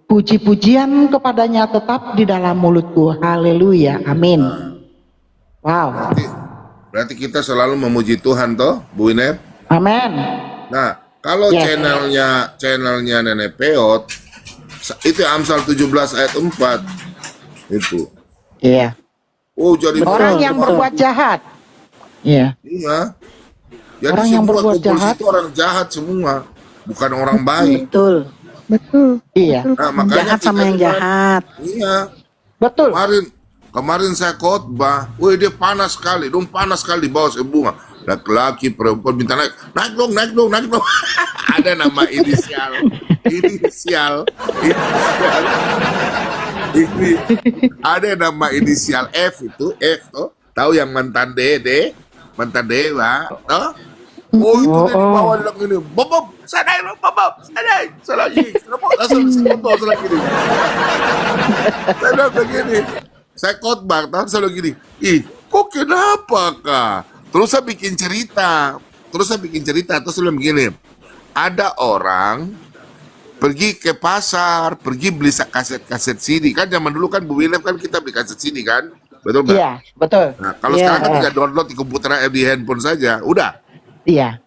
Puji-pujian kepadanya tetap di dalam mulutku. Haleluya. Amin. Wow. Berarti kita selalu memuji Tuhan toh, Bu Iner? Amin. Nah, kalau Yes. channelnya Nenek Peot, itu Amsal 17 ayat 4 itu. Iya. Oh, jadi Orang yang berbuat jahat. Iya. Iya. Jadi Orang yang semua berbuat konklusi jahat. itu orang jahat semua, bukan orang baik. Betul. Iya. Nah, makanya Jahat sama kita yang juga- jahat. Iya. Betul. Kemarin saya khotbah, wih dia panas sekali, panas sekali di bawah bunga. Laki-laki perempuan minta naik dong. Ada nama inisial. Ini ada nama inisial F itu, F toh. Tahu yang mantan mantan dewa, toh? Oh itu dia di bawah bilang gini, Bob, saya naik loh, Bob, saya naik, saya lagi, langsung gini. Saya bilang begini, saya khotbah, tahu selalu gini, ih, kok kenapa kak? Terus saya bikin cerita, terus saya bilang begini, ada orang pergi ke pasar, pergi beli kaset CD, kan zaman dulu kan Bu William kan kita beli kaset CD kan, betul nggak? Iya, betul. Nah, kalau Iya. sekarang kan tinggal download di komputer, di handphone saja, udah. Iya.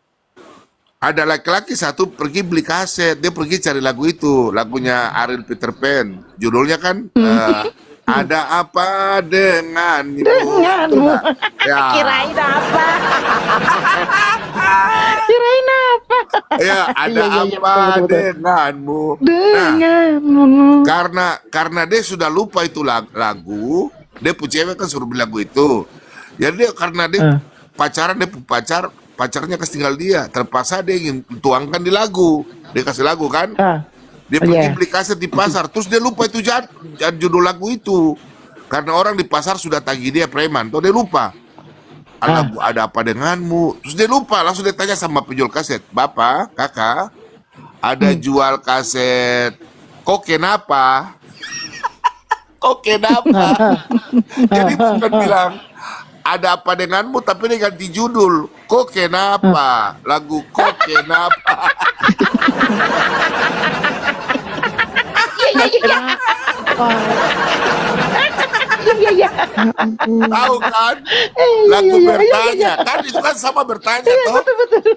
Ada laki-laki satu pergi beli kaset, dia pergi cari lagu itu, lagunya Ariel Peter Pan, judulnya kan ada apa denganmu? Denganmu. Ya, Kirain apa? Kirain apa? ya ada Iya, apa betul. denganmu? Nah, Denganmu. karena dia sudah lupa itu lagu, dia punya cewek kan suruh beli lagu itu. Jadi karena dia pacaran, dia pacarnya kasih tinggal dia, terpaksa dia ingin tuangkan di lagu, dia kasih lagu kan. Dia pergi beli kaset di pasar, terus dia lupa itu judul lagu itu. Karena orang di pasar sudah tagih dia preman, tuh dia lupa. Ada apa denganmu? Terus dia lupa, langsung dia tanya sama penjual kaset, Bapak, Kakak, ada jual kaset, kok kenapa? Kok kenapa? Jadi bukan bilang, ada apa denganmu, tapi dia ganti judul, kok kenapa? Lagu kok kenapa? Tahu kan? Lagu bertanya, kan itu kan sama bertanya toh.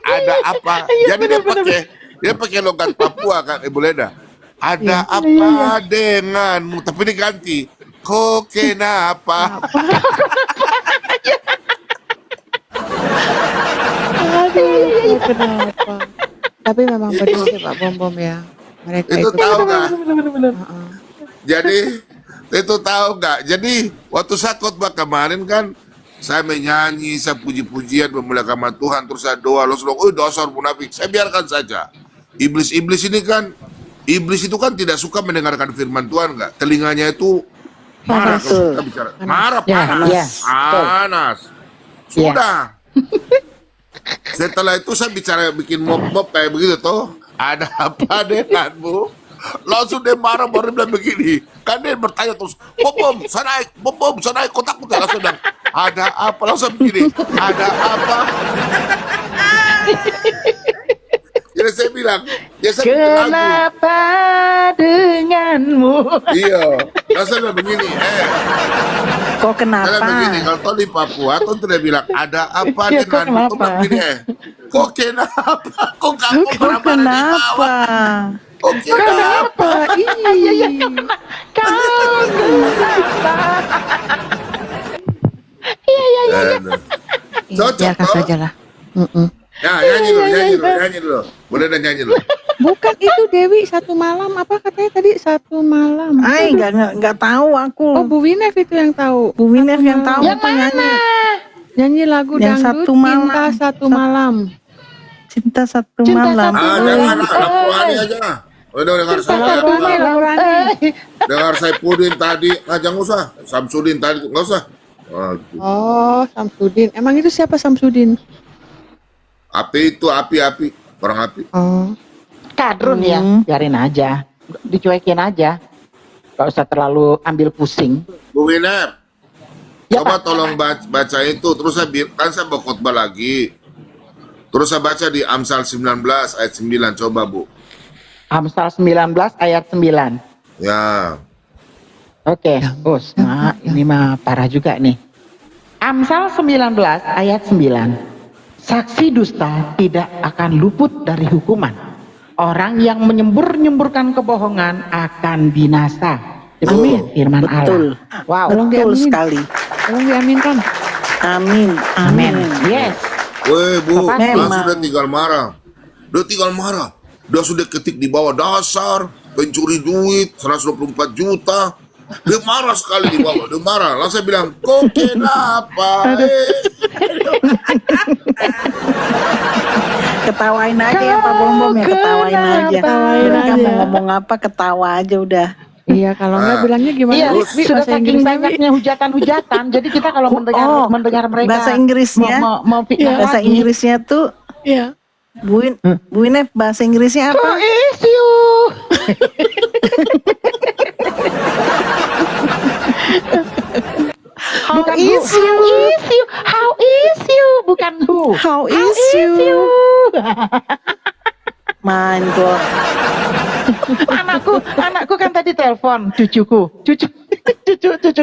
Ada apa? Jadi dia pakai logat Papua kan Ibu Leda. Ada apa denganmu? Tapi diganti. Kok kenapa? Aduh, kenapa? Tapi memang benar sih Pak Bom ya. Mereka Itu itu tahu nggak? Heeh. Jadi itu tahu nggak? Jadi waktu saya khotbah kemarin kan saya menyanyi, saya puji-pujian memuliakan Tuhan, terus saya doa, lalu oh dasar munafik. Saya biarkan saja. Iblis itu kan tidak suka mendengarkan firman Tuhan, nggak? Telinganya itu marah kalau kita bicara. Marah, panas. Sudah. Setelah itu saya bikin mop kayak begitu toh. Ada apa denganmu? Langsung dia marah, baru dia bilang begini. Kan dia bertanya terus, Bom, saya naik, kok takut ya? Langsung bilang, ada apa? Langsung begini, ada apa? Jadi saya bilang, ya saya bikin lagu. Kenapa denganmu? Iya, langsung bilang begini, Kok kenapa? saya begini, kalau toh di Papua, toh tidak bilang, ada apa Iya, kok denganmu? Kok kenapa? begini, kok kenapa? Kok kamu Kok marah-marah di bawah? kenapa? Kok kenapa? Ih. Kau kenapa? Aduh. Cocok Biarkan toh? saja lah. Mm-mm. Ya, nyanyi dulu. Boleh dah nyanyi dulu. Bukan itu Dewi satu malam apa katanya tadi satu malam. Ay, nggak tahu aku. Oh Bu Winef itu yang tahu. Bu Winef yang tahu Yang penyanyi. Nyanyi lagu Yang dangdut satu malam. Cinta Satu Malam. Cinta satu Cinta malam. satu Jangan lagu Ani aja. Udah dengar saya. Lagu Rani. Dengar Saipudin tadi. Jangan usah. Samsudin tadi nggak usah. Aduh. Oh Samsudin. Emang itu siapa Samsudin? Api itu api orang api. Oh. Kadrun ya, biarin aja, dicuekin aja, gak usah terlalu ambil pusing. Bu Winep, Ya, coba Pak. tolong baca itu. Terus saya mau khotbah lagi. Terus saya baca di Amsal 19 ayat 9. Coba Bu. Amsal 19 ayat 9. Ya. Oke, Us, ini mah parah juga nih. Amsal 19 ayat 9. Saksi dusta tidak akan luput dari hukuman. Orang yang menyembur-nyemburkan kebohongan akan binasa. Demikian firman Betul. Allah. Wow. Tolong Betul diaminin. sekali. Tolong diaminkan. Amin. Amin. Yes. Weh Bu, Bapak, dia memang. sudah tinggal marah. Dia tinggal marah. Dia sudah ketik di bawah dasar, pencuri duit 124 juta. Dia marah sekali di bawah, dia marah. Lalu saya bilang, kok kenapa? Ketawain aja ya Pak Bom Bom ya, ketawain aja. Ketawain Mereka aja. mau ngomong apa ketawa aja udah. Iya, kalau enggak bilangnya gimana? Iya, Wi? sudah Bahasa saking Inggrisnya, Wi. banyaknya hujatan-hujatan. Jadi kita kalau mendengar mereka bahasa Inggrisnya, mau fitnah bahasa lagi. Inggrisnya tuh Iya. Bu Inef, bahasa Inggrisnya Who apa? is you? How Bukan is who. you? How is you? How is you? Bukan who. How is you? My God. anakku kan tadi telepon cucuku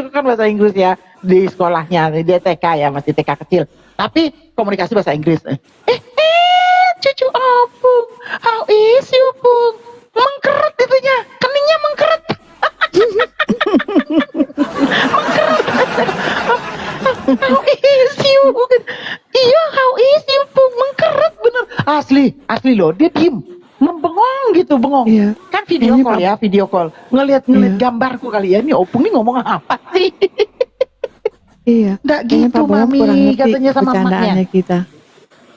kan bahasa Inggris ya di sekolahnya, dia TK ya, masih TK kecil, tapi komunikasi bahasa Inggris. Cucu opung, how is you pung? Mengkeret itunya, keningnya mengkeret. How is you? Iya, how is you pung? Mengkeret bener. Asli loh, dia diem, membengong gitu, bengong. Iya. Kan video Ini call Pak- ya, video call. Ngelihat Iya. gambarku kali ya, ini opung nih ngomong apa sih? Iya. Nggak Kayaknya gitu, Pak Bom Mami, kurang ngerti katanya sama bercandaannya kita.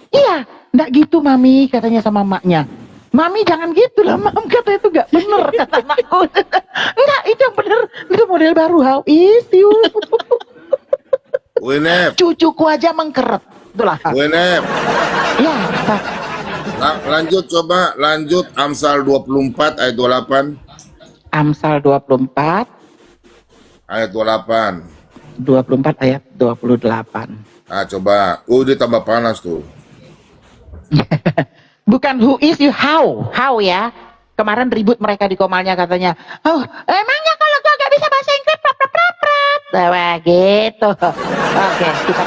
Iya, nggak gitu Mami, katanya sama maknya. Mami jangan gitu lah, Mam, kata itu nggak bener, kata anakku. Enggak, itu yang bener, itu model baru, how is you? Winep, Cucuku aja mengkeret, itulah. Winep. Ya, Pak. Lanjut Amsal 24 ayat 28. Amsal 24, Ayat 28. 24 ayat 28. Nah coba, dia tambah panas tuh. Bukan who is you, how ya. Kemarin ribut mereka di komalnya katanya, oh emangnya kalau gua gak bisa bahasa Inggris, nah, gitu. Oke, kita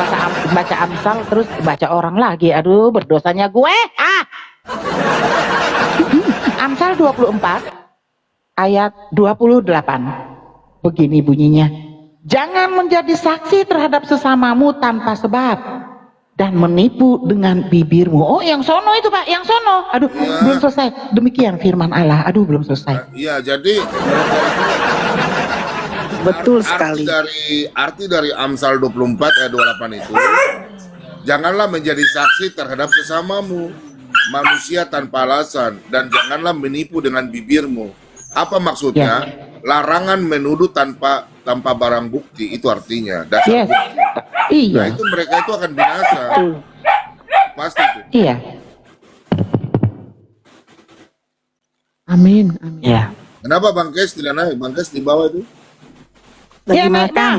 baca Amsal terus baca orang lagi. Aduh, berdosanya gue. Amsal 24 ayat 28. Begini bunyinya. Jangan menjadi saksi terhadap sesamamu tanpa sebab dan menipu dengan bibirmu. Oh, yang sono itu Pak, yang sono. Aduh, belum selesai. Demikian firman Allah. Aduh, belum selesai. Iya, jadi Betul sekali. arti dari Amsal 24 ayat 28 itu, janganlah menjadi saksi terhadap sesamamu manusia tanpa alasan, dan janganlah menipu dengan bibirmu. Apa maksudnya? Larangan menuduh tanpa barang bukti, itu artinya dasar Yes. bukti. Nah, Iya. itu mereka itu akan binasa. Pasti itu. Iya. Amin, amin. Iya. Kenapa Bang Kes tidak naik? Bang Kes di bawah itu. Lagi Ya, makan. Bang.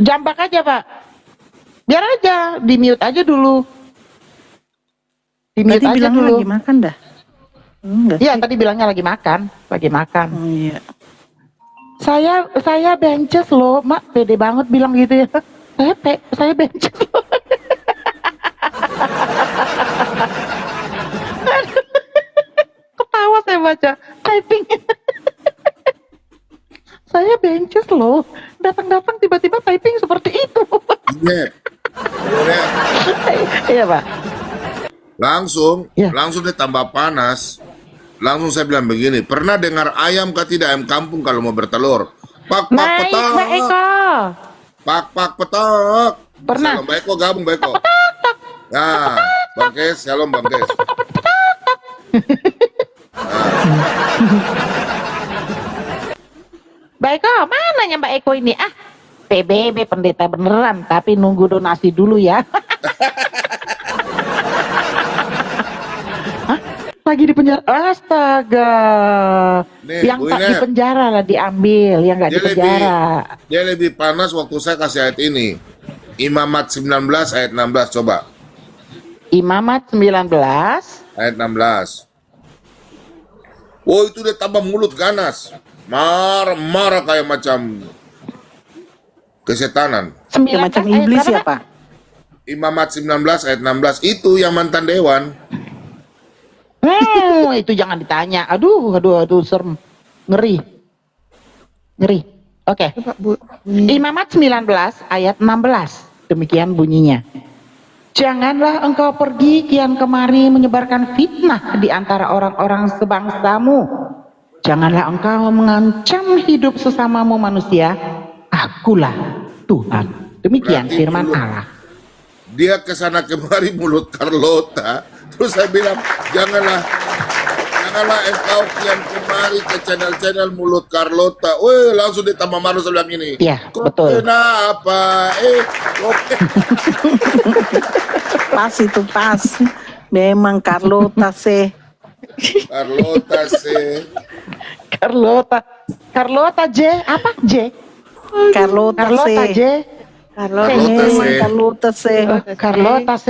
Jambak aja, Pak. Biar aja, di mute aja dulu. Di mute Tadi aja bilang dulu. lagi makan dah. Enggak. Iya, tadi bilangnya lagi makan. Oh, iya. Saya bences loh, Mak. Pede banget bilang gitu ya. Saya bences loh. Ketawa saya baca typing. Saya bences loh. Datang-datang tiba-tiba typing seperti itu. Ingat. Ingat. Iya, Pak. Langsung Ya. dia tambah panas. Langsung saya bilang begini, pernah dengar ayam kah tidak, ayam kampung kalau mau bertelur? Pak Naik, petak. Mbak Eko. Pak petak. Pernah. Shalom Mbak Eko, gabung Mbak Eko. Nah, Bang Kes, shalom Bang Kes. Mbak Eko, mananya Mbak Eko ini? PBB pendeta beneran, tapi nunggu donasi dulu ya. Hah? Lagi di penjara? Astaga. Nih, Yang Bu tak Ine. di penjara lah diambil, yang nggak di penjara. Dia lebih panas waktu saya kasih ayat ini. Imamat 19 ayat 16, coba. Imamat 19. Ayat 16. Oh, itu dia tambah mulut ganas. marah kayak macam kesetanan. Ya, macam 19 ayat iblis berapa, ya, Pak? Pak? Imamat 19 ayat 16 itu yang mantan dewan. Itu jangan ditanya. Aduh, serem. Ngeri. Oke. Coba Bu, bunyi. Imamat 19 ayat 16. Demikian bunyinya. Janganlah engkau pergi kian kemari menyebarkan fitnah di antara orang-orang sebangsamu. Janganlah engkau mengancam hidup sesamamu manusia. Akulah Tuhan. Demikian Berarti firman mulut- Allah. Dia kesana kemari mulut Carlota. Terus saya bilang, janganlah engkau kian kemari ke channel-channel mulut Carlota. Weh, langsung ditambah marah saya bilang ini. Iya, Kok betul. kenapa? Kok Pas itu pas. Memang Carlota sih. Carlota sih. Carlota J. Apa J? Carlota Carlota sih. J. Carlota Carlota Memang sih. Carlota sih. Carlota C.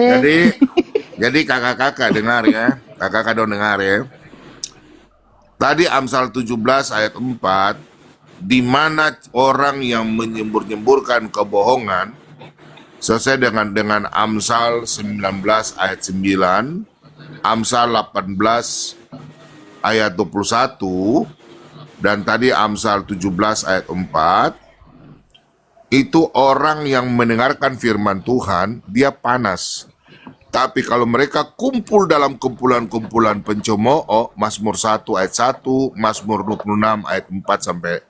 Jadi kakak-kakak dengar ya. Kakak-kakak dong dengar ya. Tadi Amsal 17 ayat 4, di mana orang yang menyembur-nyemburkan kebohongan sesuai dengan Amsal 19 ayat 9, Amsal 18 ayat 21, dan tadi Amsal 17 ayat 4, itu orang yang mendengarkan firman Tuhan, dia panas. Tapi kalau mereka kumpul dalam kumpulan-kumpulan pencemooh, Mazmur 1 ayat 1, Mazmur 26 ayat 4 sampai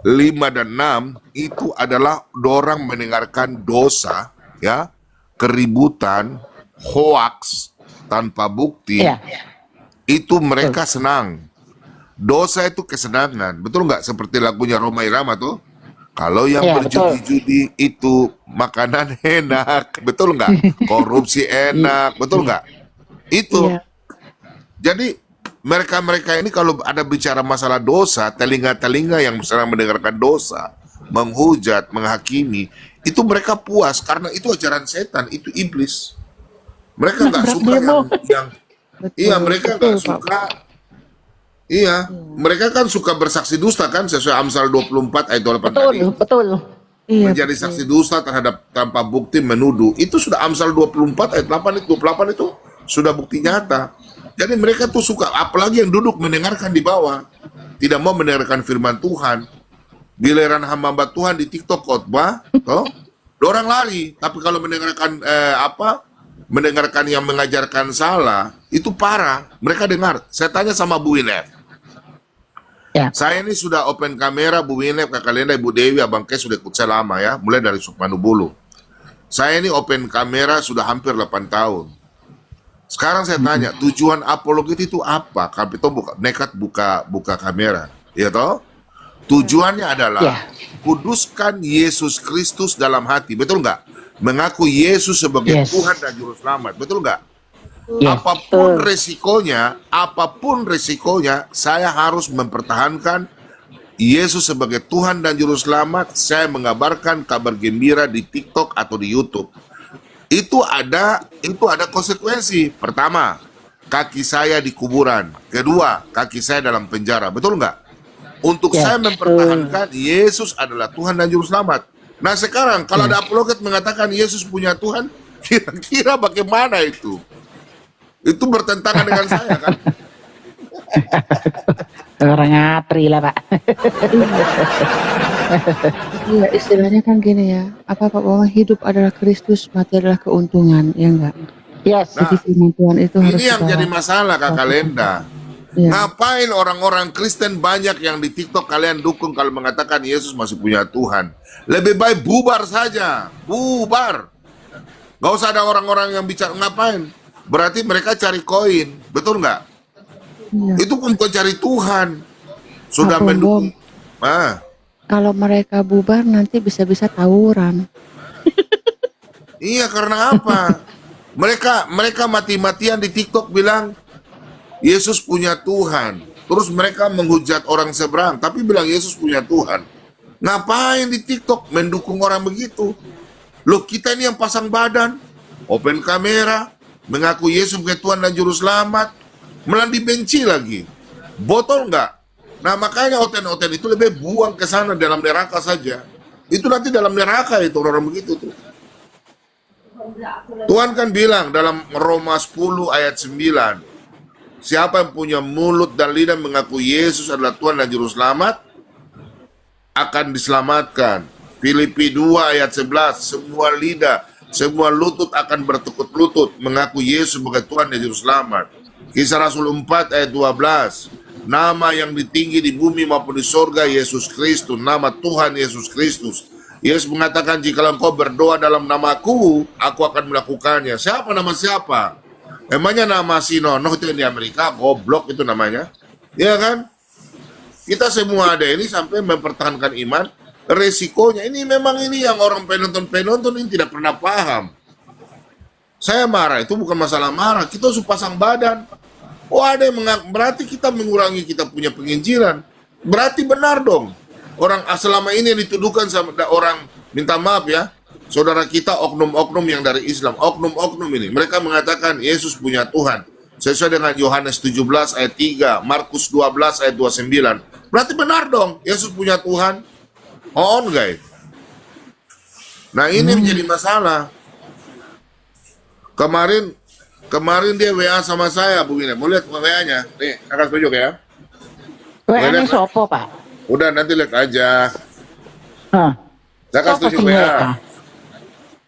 5 dan 6, itu adalah orang mendengarkan dosa, ya, keributan, hoaks, tanpa bukti, Iya. itu mereka senang. Dosa itu kesenangan, betul nggak? Seperti lagunya Rhoma Irama tuh. Kalau yang Iya, berjudi-judi itu makanan enak, betul nggak? Korupsi enak, betul nggak? Itu. Iya. Jadi mereka-mereka ini kalau ada bicara masalah dosa, telinga-telinga yang sedang mendengarkan dosa, menghujat, menghakimi, itu mereka puas karena itu ajaran setan, itu iblis. Mereka nggak suka yang Betul, iya, mereka betul, nggak Pak. suka. Iya, mereka kan suka bersaksi dusta kan sesuai Amsal 24 ayat 28 tadi. Betul. Iya, Menjadi saksi dusta terhadap tanpa bukti menuduh. Itu sudah Amsal 24 ayat 8 itu 28 itu sudah bukti nyata. Jadi mereka tuh suka, apalagi yang duduk mendengarkan di bawah, tidak mau mendengarkan firman Tuhan. Giliran hamba-hamba Tuhan di TikTok khotbah, toh, orang lari. Tapi kalau mendengarkan mendengarkan yang mengajarkan salah, itu parah. Mereka dengar. Saya tanya sama Bu Winef. Ya. Saya ini sudah open kamera, Bu Winef, Kakak Lenda, Ibu Dewi, Abang Kes sudah ikut saya lama ya, mulai dari Sukmanu Bulu. Saya ini open kamera sudah hampir 8 tahun. Sekarang saya tanya, tujuan apologet itu apa? Kapito nekat buka kamera, ya toh? Tujuannya adalah Ya. kuduskan Yesus Kristus dalam hati, betul nggak? Mengaku Yesus sebagai Yes. Tuhan dan Juru Selamat, betul nggak? Yes. Apapun resikonya, saya harus mempertahankan Yesus sebagai Tuhan dan Juru Selamat. Saya mengabarkan kabar gembira di TikTok atau di YouTube. Itu ada konsekuensi. Pertama, kaki saya di kuburan. Kedua, kaki saya dalam penjara. Betul nggak? Untuk Ya, saya mempertahankan Yesus adalah Tuhan dan Juru Selamat. Nah sekarang, kalau ada apologet mengatakan Yesus punya Tuhan, kira-kira bagaimana itu? Itu bertentangan dengan saya kan? Orang ngatri lah, Pak. Iya, istilahnya kan gini ya. Apa Pak bahwa hidup adalah Kristus, mati adalah keuntungan, ya enggak? Yes. Jadi firman Tuhan itu harus Ini yang kita- jadi masalah Kakak Lenda. Iya. Ngapain orang-orang Kristen banyak yang di TikTok kalian dukung kalau mengatakan Yesus masih punya Tuhan? Lebih baik bubar saja, bubar. Gak usah ada orang-orang yang bicara, ngapain? Berarti mereka cari koin, betul nggak? Iya. Itu pun bukan cari Tuhan. Sudah Apa, mendukung. Bom? Kalau Kalau mereka bubar nanti bisa-bisa tawuran. iya, karena apa? Mereka mati-matian di TikTok bilang Yesus punya Tuhan. Terus mereka menghujat orang seberang, tapi bilang Yesus punya Tuhan. Ngapain di TikTok mendukung orang begitu? Loh, kita ini yang pasang badan, open kamera, mengaku Yesus sebagai Tuhan dan Juru Selamat, malah dibenci lagi. Botol nggak? Nah makanya oten-oten itu lebih buang ke sana dalam neraka saja. Itu nanti dalam neraka itu orang begitu tuh. Tuhan kan bilang dalam Roma 10 ayat 9, siapa yang punya mulut dan lidah mengaku Yesus adalah Tuhan dan Juru Selamat, akan diselamatkan. Filipi 2 ayat 11, semua lidah, semua lutut akan bertekuk lutut mengaku Yesus sebagai Tuhan dan Juru Selamat. Kisah Rasul 4 ayat 12, nama yang ditinggi di bumi maupun di sorga Yesus Kristus, nama Tuhan Yesus Kristus. Yesus mengatakan, jika engkau berdoa dalam namaku, aku akan melakukannya. Siapa nama siapa? Emangnya nama si Nono itu yang di Amerika, goblok itu namanya. Ya kan? Kita semua ada ini sampai mempertahankan iman. Resikonya ini memang ini yang orang penonton ini tidak pernah paham. Saya marah itu bukan masalah marah, kita harus pasang badan. Oh ada yang berarti kita mengurangi kita punya penginjilan. Berarti benar dong. Orang selama ini yang dituduhkan sama orang, minta maaf ya, saudara kita oknum-oknum yang dari Islam, oknum-oknum ini, mereka mengatakan Yesus punya Tuhan. Sesuai dengan Yohanes 17 ayat 3, Markus 12 ayat 29. Berarti benar dong, Yesus punya Tuhan. On guys. Nah ini menjadi masalah. Kemarin dia WA sama saya begini. Mau lihat WA-nya? Nih, akan tunjuk ya. WA-nya sopo, Pak? Udah nanti lihat aja. Hah. Saya kasih tunjuk WA.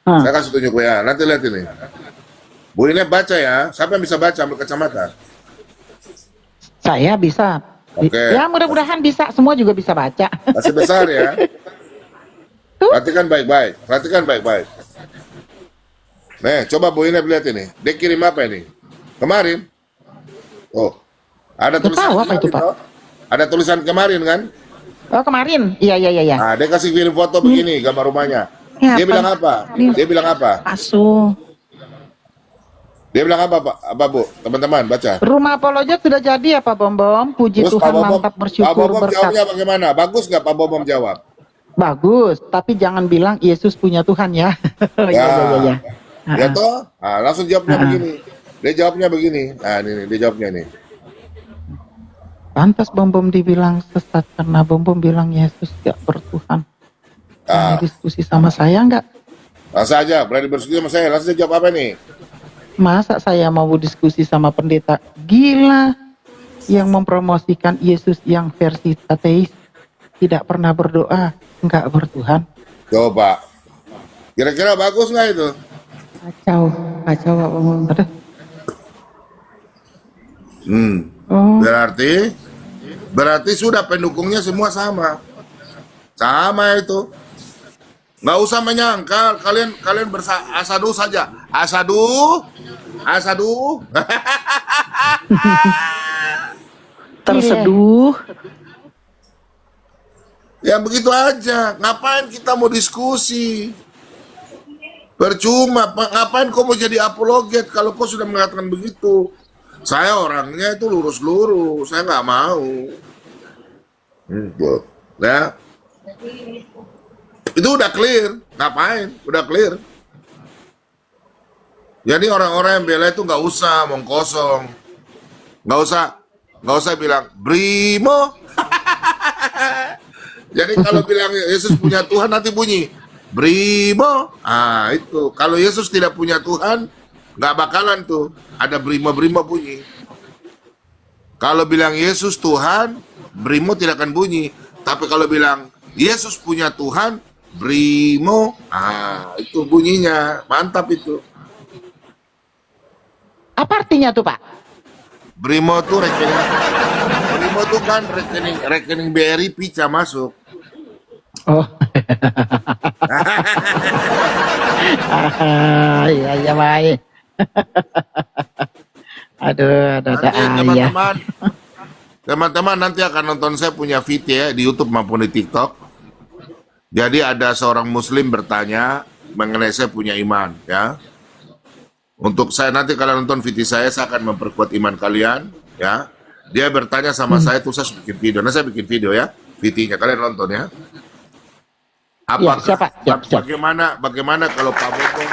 Hah. Saya kasih tunjuk WA. Nanti lihat ini. Bu ini baca ya. Siapa yang bisa baca ambil kacamata? Saya bisa. Oke. Ya mudah-mudahan bisa. Semua juga bisa baca. Masih besar ya. Perhatikan baik-baik. Perhatikan baik-baik. Nih, coba Bu Inep lihat ini. Dia kirim apa ini? Kemarin. Oh. Ada Nggak tulisan tahu apa itu, kemarin, Pak. toh? Ada tulisan kemarin kan? Oh kemarin? Iya. Nah, dia kasih kirim foto begini, gambar rumahnya. Ya, Dia apa? bilang apa? Dia bilang apa? Asu. Dia bilang apa, Pak? Apa, Bu? Teman-teman, baca. Rumah apologet sudah jadi ya Pak Bom. Puji Terus Tuhan, Pak mantap, Pak bersyukur, Bobom berkat. jawabnya bagaimana? Bagus nggak Pak Bobom jawab? Bagus, tapi jangan bilang Yesus punya Tuhan ya. Iya. Ya toh? Nah, langsung jawabnya begini. Dia jawabnya begini. Nah, ini dia jawabnya nih. Pantas Bom dibilang sesat karena Bom bilang Yesus gak bertuhan. Ah. Mau diskusi sama saya nggak? Langsung aja, berani berdiskusi sama saya. Langsung dia jawab apa nih? Masa saya mau diskusi sama pendeta gila yang mempromosikan Yesus yang versi ateis, tidak pernah berdoa, nggak bertuhan. Coba. Kira-kira bagus nggak itu? Kacau Pak Bambang. Aduh. Oh, Berarti sudah pendukungnya semua sama. Sama itu. Nggak usah menyangkal, kalian asadu saja. Asadu. Terseduh. Ya begitu aja. Ngapain kita mau diskusi? Percuma. Ngapain kau mau jadi apologet kalau kau sudah mengatakan begitu? Saya orangnya itu lurus-lurus. Saya nggak mau. Ya. Itu udah clear. Ngapain? Udah clear. Jadi orang-orang yang bela itu nggak usah omong kosong. Nggak usah bilang Brimo. Jadi kalau bilang Yesus punya Tuhan nanti bunyi Brimo. Ah itu. Kalau Yesus tidak punya Tuhan nggak bakalan tuh ada brimo-brimo bunyi. Kalau bilang Yesus Tuhan, brimo tidak akan bunyi. Tapi kalau bilang Yesus punya Tuhan, brimo, itu bunyinya. Mantap itu. apa artinya tuh Pak? Brimo tuh rekening. Brimo tuh kan rekening BRI Pica masuk. Oh. Iya baik. Aduh, Nanti ayah. teman-teman nanti akan nonton saya punya video ya di YouTube maupun di TikTok. Jadi ada seorang Muslim bertanya mengenai saya punya iman ya. Untuk saya nanti kalau nonton video saya akan memperkuat iman kalian ya. Dia bertanya sama saya tuh saya bikin video. Nah saya bikin video ya, videonya kalian nonton ya. Apakah siap. bagaimana kalau Pak Bobong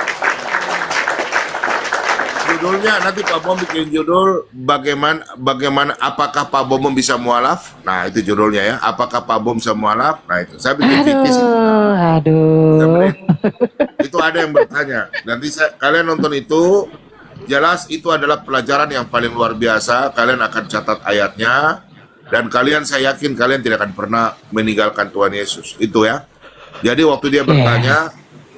judulnya nanti Pak Bom bikin judul bagaimana apakah Pak Bom bisa mualaf? Nah, itu judulnya ya. Apakah Pak Bom bisa mualaf? Nah, itu saya bikin fikis itu. Aduh. Itu ada yang bertanya. Nanti kalian nonton itu, jelas itu adalah pelajaran yang paling luar biasa. Kalian akan catat ayatnya dan saya yakin kalian tidak akan pernah meninggalkan Tuhan Yesus. Itu ya. Jadi waktu dia bertanya,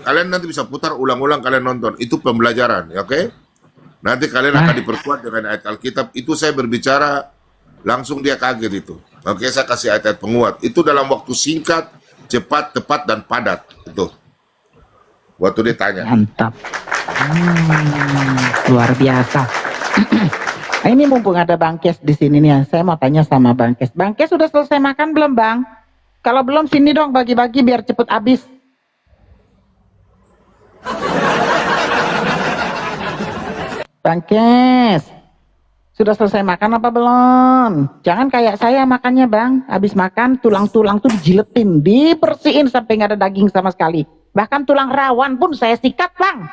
kalian nanti bisa putar ulang-ulang kalian nonton. Itu pembelajaran, ya, oke? Nanti kalian akan diperkuat dengan ayat Alkitab. Itu saya berbicara, langsung dia kaget itu. Oke, saya kasih ayat-ayat penguat. Itu dalam waktu singkat, cepat, tepat, dan padat. Itu. Waktu dia tanya. Mantap. Luar biasa. Ini mumpung ada Bang Kes di sini nih, saya mau tanya sama Bang Kes. Bang Kes sudah selesai makan belum, Bang? Kalau belum, sini dong bagi-bagi biar cepet habis. Bang Kes, sudah selesai makan apa belum? Jangan kayak saya makannya, Bang. Habis makan, tulang-tulang tuh dijiletin, dibersihin sampai nggak ada daging sama sekali. Bahkan tulang rawan pun saya sikat, Bang.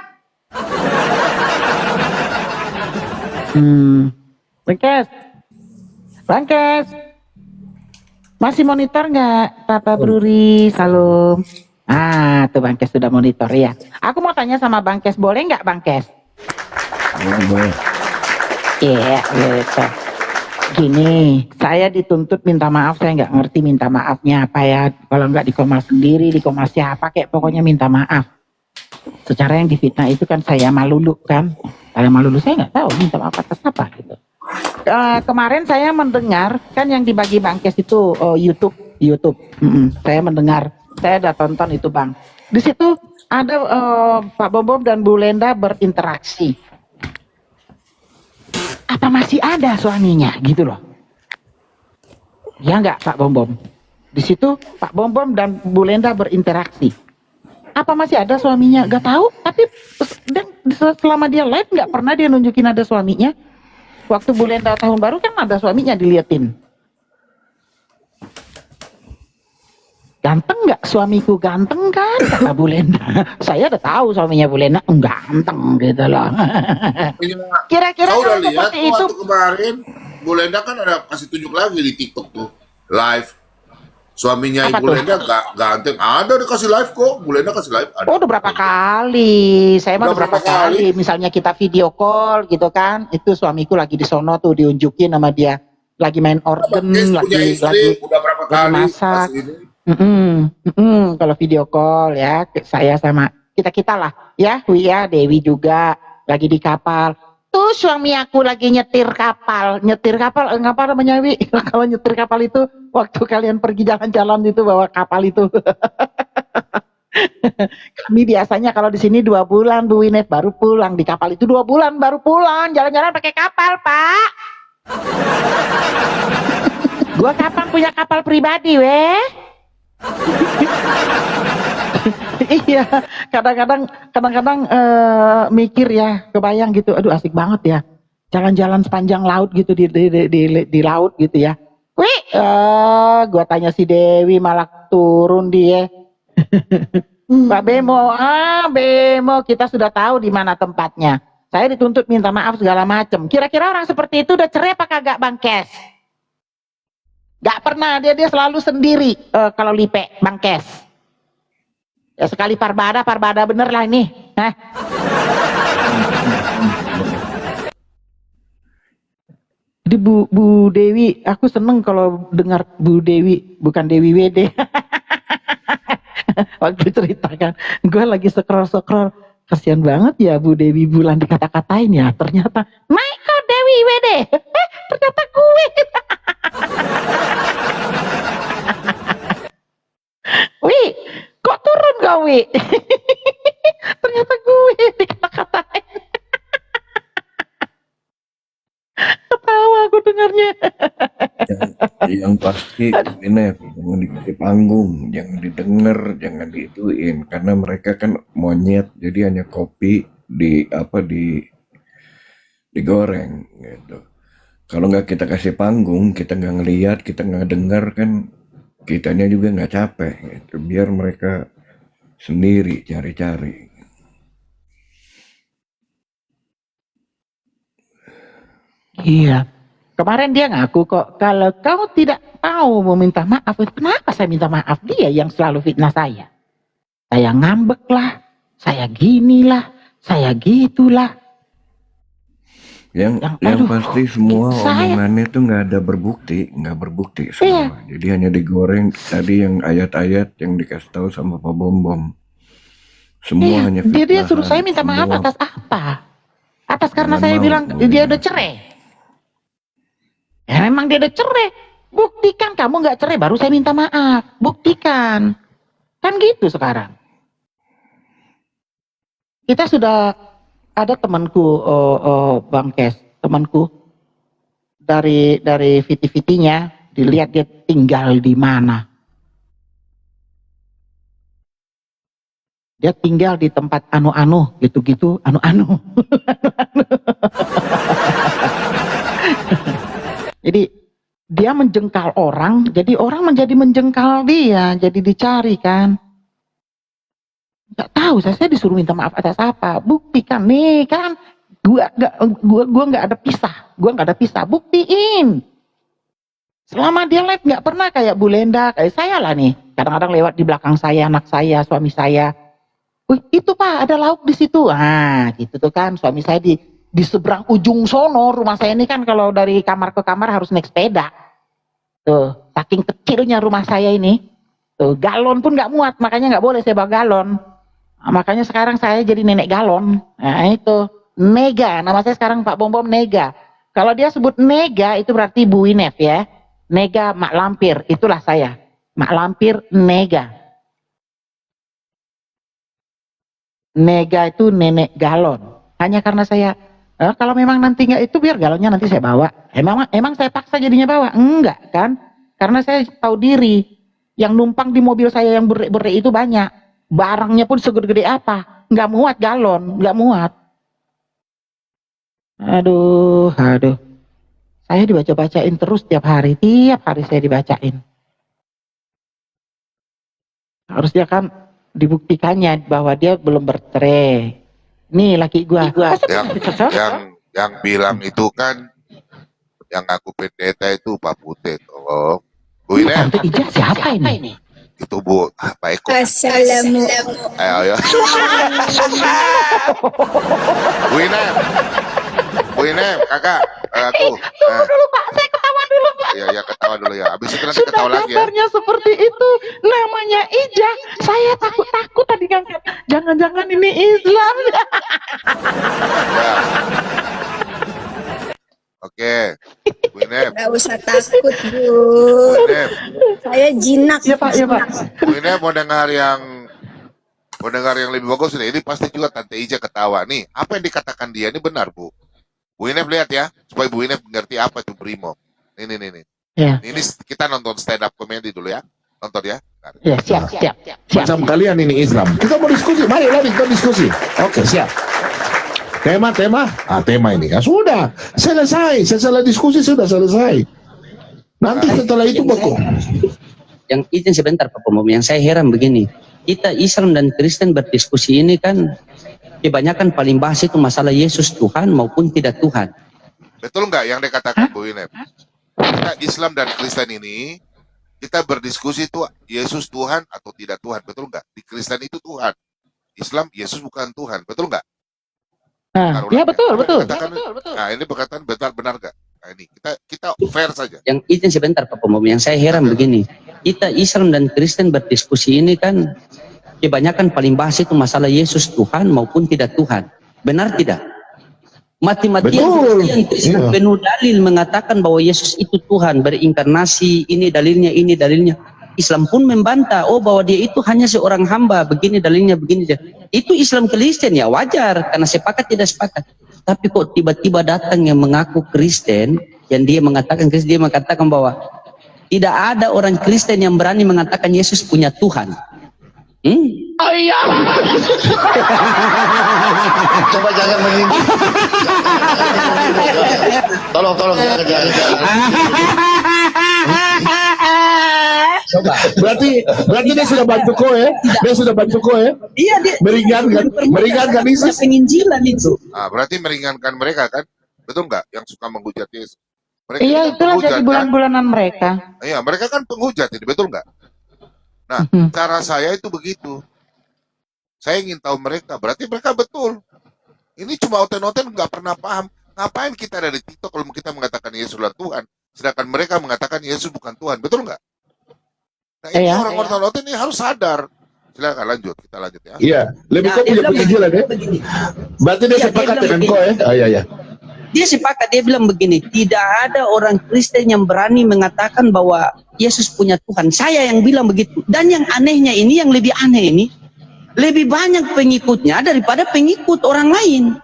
Bang Kes, Bang Kes, masih monitor nggak, Papa Bruri? Salam. Ah, tuh Bang Kes sudah monitor ya. Aku mau tanya sama Bang Kes, boleh nggak Bang Kes? Boleh. Iya, gitu. Gini, saya dituntut minta maaf, saya nggak ngerti minta maafnya apa ya. Kalau nggak di Komar sendiri, di Komar siapa, kayak pokoknya minta maaf. Secara yang difitnah itu kan saya Malulu kan. Saya Malulu, saya nggak tahu minta maaf atas apa gitu. Kemarin saya mendengar kan yang dibagi Bang Kes itu YouTube. Saya mendengar, saya udah tonton itu Bang. Di situ ada Pak Bom dan Bu Lenda berinteraksi. Apa masih ada suaminya gitu loh? Ya nggak Pak Bom? Di situ Pak Bom dan Bu Lenda berinteraksi. Apa masih ada suaminya? Gak tahu. Tapi dan selama dia live nggak pernah dia nunjukin ada suaminya. Waktu Bu Lenda tahun baru kan ada suaminya diliatin. Ganteng nggak suamiku? Ganteng kan kata Bu Lenda. Saya udah tahu suaminya Bu Lenda ganteng gitu loh. Kira-kira Kau udah kalau lihat seperti tuh itu waktu kemarin Bu Lenda kan ada kasih tunjuk lagi di TikTok tuh live. Suaminya apa Ibu tuh? Lenda ganteng. Ada dikasih live kok. Bu Lenda kasih live. Ada. Oh, udah berapa kali? Saya mah Udah udah berapa kali. Misalnya kita video call gitu kan, itu suamiku lagi di sono tuh diunjukin sama dia lagi main organ, Kes punya istri udah berapa lagi kali masak. kasih ini. Kalau video call ya, saya sama kita lah, ya, Wia, Dewi juga lagi di kapal. Tuh suami aku lagi nyetir kapal, ngapa namanya Wi? Kalau nyetir kapal itu waktu kalian pergi jalan-jalan itu bawa kapal itu. Kami biasanya kalau di sini 2 bulan Bu Winet baru pulang, di kapal itu 2 bulan baru pulang, jalan-jalan pakai kapal Pak. Gua kapan punya kapal pribadi weh? Iya, kadang-kadang mikir ya, kebayang gitu, aduh asik banget ya, jalan-jalan sepanjang laut gitu di laut gitu ya. Wih, gua tanya si Dewi malah turun dia. Pak Bemo, Bemo, kita sudah tahu di mana tempatnya. Saya dituntut minta maaf segala macem. Kira-kira orang seperti itu udah cerai apa kagak Bang Kes? Gak pernah, dia selalu sendiri kalau lipe Bang Kes. Ya sekali parbada bener lah ini. Jadi Bu Dewi, aku seneng kalau dengar Bu Dewi, bukan Dewi WD. Waktu ceritakan, gue lagi scroll, kasihan banget ya Bu Dewi Bulan dikata-katain ya. Ternyata, naik kok Dewi WD. Ternyata gue. Wih, kok turun kau Wi? Ternyata gue dikata-katain. Ketawa aku dengarnya. Yang pasti ini jangan dikasih panggung, jangan didengar, jangan diituin, karena mereka kan monyet, jadi hanya kopi digoreng gitu. Kalau nggak kita kasih panggung, kita nggak ngelihat, kita nggak dengar kan, kitanya juga nggak capek gitu. Biar mereka sendiri cari-cari. Iya. Kemarin dia ngaku kok, kalau kau tidak mau meminta maaf, kenapa saya minta maaf? Dia yang selalu fitnah saya. Saya ngambek lah, saya ginilah, saya gitulah. Yang aduh, pasti semua saya- omongannya tuh nggak berbukti semua. Iya. Jadi hanya digoreng tadi yang ayat-ayat yang dikasih tahu sama Pak Bom. Semua Iya, hanya dia fitnahan. suruh saya minta maaf Semua atas apa? Atas karena Jangan saya mau, bilang Bu. dia udah cerai. Ya memang dia udah cerai. Buktikan kamu nggak cerai, baru saya minta maaf. Buktikan. Kan gitu sekarang. Kita sudah ada temanku, Bang Kes, temanku dari VT-VT-nya, dilihat dia tinggal di mana. Dia tinggal di tempat anu-anu, gitu-gitu, anu-anu. Jadi dia menjengkal orang, jadi orang menjadi menjengkal dia, jadi dicari kan. Gak tahu, saya disuruh minta maaf atas apa? Buktikan nih kan, gua nggak ada pisah, buktiin. Selama dia live nggak pernah kayak Bu Lenda, kayak saya lah nih. Kadang-kadang lewat di belakang saya, anak saya, suami saya. Wih, itu Pak, ada lauk di situ. Ah, gitu tuh kan, suami saya di seberang ujung sono, rumah saya ini kan kalau dari kamar ke kamar harus naik sepeda. Tuh, saking kecilnya rumah saya ini. Tuh, galon pun nggak muat, makanya nggak boleh saya bawa galon. Nah, makanya sekarang saya jadi nenek galon. Nah, itu Nega, nama saya sekarang Pak Bom Nega. Kalau dia sebut Nega itu berarti Bu Winef ya. Nega Mak Lampir, itulah saya. Mak Lampir Nega. Nega itu nenek galon. Hanya karena saya, kalau memang nanti nggak itu biar galonnya nanti saya bawa. Emang saya paksa jadinya bawa? Enggak kan? Karena saya tahu diri. Yang numpang di mobil saya yang berdek itu banyak. Barangnya pun segede-gede apa. Nggak muat galon, nggak muat. Aduh. Saya dibaca-bacain terus tiap hari saya dibacain. Harusnya kan dibuktikannya bahwa dia belum bercerai. Nih laki gua. Yang bilang itu kan yang aku pendeta itu Pak Putih. Oh, Bu Ine, Tante Ija siapa ini? itu Bu Pak Eko. Assalamualaikum. Ayo. Bu Ine, kakak, aku. Tunggu dulu Pak, saya ketawa dulu Pak. Ya ketawa dulu ya. Habis itu nanti Sudah ketawa lagi ya. gambarnya seperti itu, namanya Ija. Saya takut tadi ngangkat. Jangan-jangan ini Islam. Ya. Oke, Bu Ine, Gak usah takut, Bu. Bu Ine, Saya jinak. Iya Pak, iya Pak. Bu Ine mau dengar yang lebih bagus nih. Ini pasti juga Tante Ija ketawa nih. Apa yang dikatakan dia ini benar, Bu? Bu Ine lihat ya, supaya Bu Ine mengerti apa itu brimo. Nih. Ya, Ini kita nonton stand up comedy dulu ya. Nonton ya. ya siap. Macam kalian ini Islam. Kita mau diskusi, marilah kita diskusi. Oke, siap. Tema, tema ini. Ya sudah, selesai. Setelah diskusi sudah selesai. Nanti setelah itu pokok. Yang izin sebentar Pak Pemom, yang saya heran begini, kita Islam dan Kristen berdiskusi ini kan kebanyakan paling bahas itu masalah Yesus Tuhan maupun tidak Tuhan. Betul nggak yang dikatakan Bu Ine? Kita Islam dan Kristen ini kita berdiskusi itu Yesus Tuhan atau tidak Tuhan, betul nggak? Di Kristen itu Tuhan, Islam Yesus bukan Tuhan, betul nggak? Nah, ya betul. Nah ini perkataan benar nggak? Nah ini kita fair saja. Yang izin sebentar Pak Pemom, yang saya heran begini, kita Islam dan Kristen berdiskusi ini kan kebanyakan paling bahas itu masalah Yesus Tuhan maupun tidak Tuhan. Benar tidak? Mati-matian Betul. Kristen Iya. penuh dalil mengatakan bahwa Yesus itu Tuhan, berinkarnasi, ini dalilnya. Islam pun membantah, bahwa dia itu hanya seorang hamba, begini dalilnya, begini. Itu Islam Kristen ya wajar, karena sepakat tidak sepakat. Tapi kok tiba-tiba datang yang mengaku Kristen, yang dia mengatakan Kristen, dia mengatakan bahwa tidak ada orang Kristen yang berani mengatakan Yesus punya Tuhan. Coba jangan menyinggung. Tolong jangan. Berarti dia sudah bantu kau ya? Dia sudah bantu kau ya? Iya, dia Meringankan ISIS. penginjilan itu. Berarti meringankan mereka kan? betul nggak? Yang suka menghujat Yesus. Mereka ini Iya, kan itulah penghujat jadi kan? bulan-bulanan mereka. Iya, mereka kan penghujat ini, betul nggak? Nah, Mhm. cara saya itu begitu. Saya ingin tahu mereka, berarti mereka betul. Ini cuma oten-oten nggak pernah paham. Ngapain kita ada di TikTok kalau kita mengatakan Yesus adalah Tuhan, sedangkan mereka mengatakan Yesus bukan Tuhan, betul nggak? Nah, ini Iya. orang oten-oten ini harus sadar. Silakan lanjut, kita lanjut ya. Iya, lebih Nah, kau dia punya bilang penginjilan ya. begini. Berarti dia Iya, dia sepakat bilang dengan begini. kau ya. Ah, iya, iya. Dia sepakat, dia bilang begini, tidak ada orang Kristen yang berani mengatakan bahwa Yesus punya Tuhan. Saya yang bilang begitu. Dan yang anehnya ini, yang lebih aneh ini, lebih banyak pengikutnya daripada pengikut orang lain.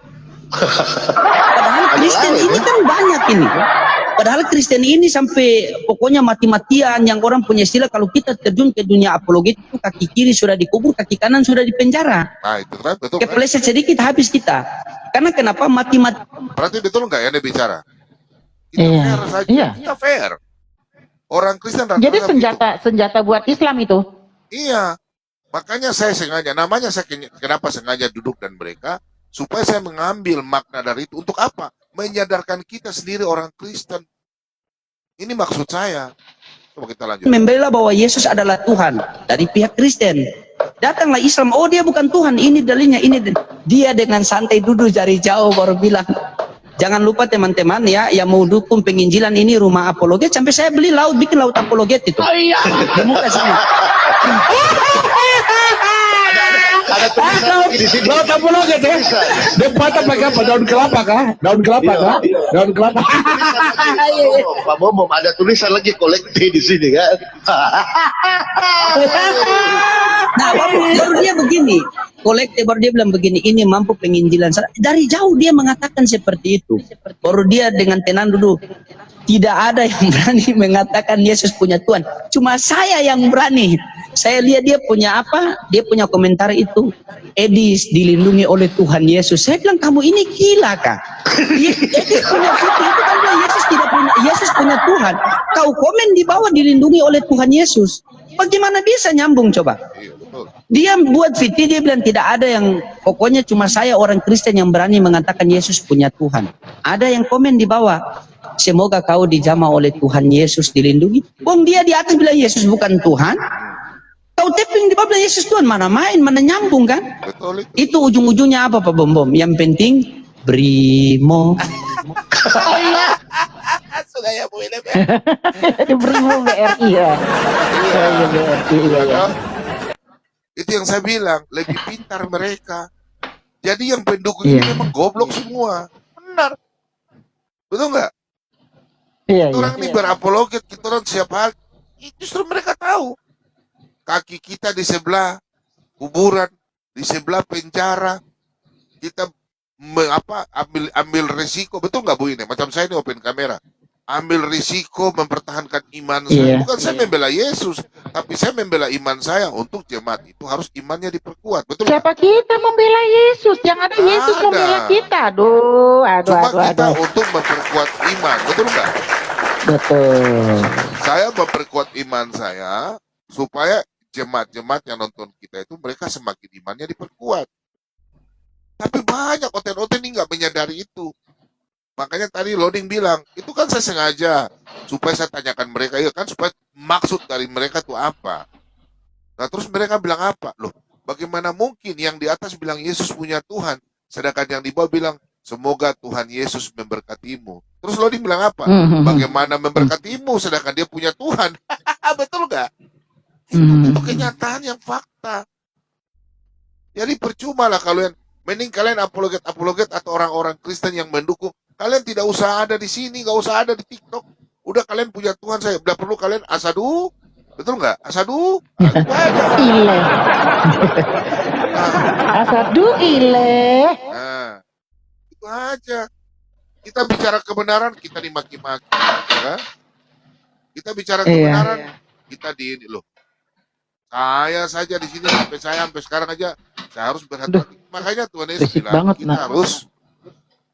Padahal Kristen ini kan banyak ini. Padahal Kristen ini sampai pokoknya mati-matian, yang orang punya istilah kalau kita terjun ke dunia apologet itu kaki kiri sudah dikubur, kaki kanan sudah di penjara. Nah, itu kan betul kan? Kepleset sedikit habis kita. Karena kenapa mati-mati? Berarti betul nggak yang dia bicara? Kita Iya. fair saja, Iya. kita fair. Orang Kristen rata-rata Jadi begitu. senjata buat Islam itu. Iya, makanya saya sengaja, namanya saya kenapa sengaja duduk dan mereka, supaya saya mengambil makna dari itu. Untuk apa? Menyadarkan kita sendiri orang Kristen. Ini maksud saya. Coba kita lanjut. Membela bahwa Yesus adalah Tuhan dari pihak Kristen. Datanglah Islam, oh dia bukan Tuhan, ini dalilnya, ini dia dengan santai duduk dari jauh baru bilang. Jangan lupa teman-teman ya, yang mau dukung penginjilan ini rumah apologet, sampai saya beli laut, bikin laut apologet itu. Oh iya. Di muka sini. Ada tulisan di sini. Laut apa lagi ya? Dia patah pakai apa? Daun kelapa kah? Daun kelapa kah? Daun kelapa. Pak Momom, ada tulisan lagi kolektif di sini kan. Nah, baru dia begini, kolektif baru dia bilang begini, ini mampu penginjilan. Dari jauh dia mengatakan seperti itu. Baru dia dengan tenang duduk. Tidak ada yang berani mengatakan Yesus punya Tuhan. Cuma saya yang berani. Saya lihat dia punya apa? Dia punya komentar itu. Edis dilindungi oleh Tuhan Yesus. Saya bilang, kamu ini gila kah? Edis punya itu kan bilang Yesus tidak punya, Yesus punya Tuhan. Kau komen di bawah dilindungi oleh Tuhan Yesus. Bagaimana bisa nyambung coba? Iya, betul. Dia buat fitih, dia bilang tidak ada yang, pokoknya cuma saya orang Kristen yang berani mengatakan Yesus punya Tuhan. Ada yang komen di bawah, semoga kau dijamah oleh Tuhan Yesus, dilindungi. Bong dia di atas bilang Yesus bukan Tuhan. Kau tapping di bawah bilang Yesus Tuhan, mana main, mana nyambung kan? Betul itu. Itu ujung-ujungnya apa Pak Bom Bom? Yang penting Brimo. Sudah ya, Bu Ilem. Di Brimo BRI ya. Iya, BRI. Iya. Itu yang saya bilang, lebih pintar mereka. Jadi yang pendukung ini Iya. memang goblok semua. Benar. Betul nggak? Iya, iya. Orang ini berapologet, kita orang siapa? Justru mereka tahu. Kaki kita di sebelah kuburan, di sebelah penjara. Kita ambil risiko, betul nggak Bu ini? Macam saya ini open kamera. Ambil risiko mempertahankan iman saya. Iya. Bukan saya membela Yesus, tapi saya membela iman saya untuk jemaat itu harus imannya diperkuat. Betul nggak? Siapa kita membela Yesus? Yang ada Yesus Ada. membela kita. Aduh, Cuma aduh, kita aduh. untuk memperkuat iman, betul nggak? Betul. Saya memperkuat iman saya supaya jemaat-jemaat yang nonton kita itu mereka semakin imannya diperkuat. Tapi banyak oten-oten ini nggak menyadari itu. Makanya tadi Loading bilang, itu kan saya sengaja supaya saya tanyakan mereka, ya kan supaya maksud dari mereka itu apa. Nah terus mereka bilang apa? Loh, bagaimana mungkin yang di atas bilang Yesus punya Tuhan, sedangkan yang di bawah bilang semoga Tuhan Yesus memberkatimu. Terus Loading bilang apa? Bagaimana memberkatimu sedangkan dia punya Tuhan? Betul nggak? Itu kenyataan yang fakta. Jadi percuma lah kalian, mending kalian apologet atau orang-orang Kristen yang mendukung. Kalian tidak usah ada di sini, nggak usah ada di TikTok. Udah kalian punya Tuhan saya. Udah perlu kalian asadu, betul nggak? Asadu, itu aja. Ile. Nah, Asadu ile. nah, itu aja. Kita bicara kebenaran, kita dimaki-maki, ya kan? Kita bicara kebenaran, kita di ini loh. Saya saja di sini sampai sekarang aja saya harus berhati-hati. Makanya Tuhan Yesus Berisik bilang banget,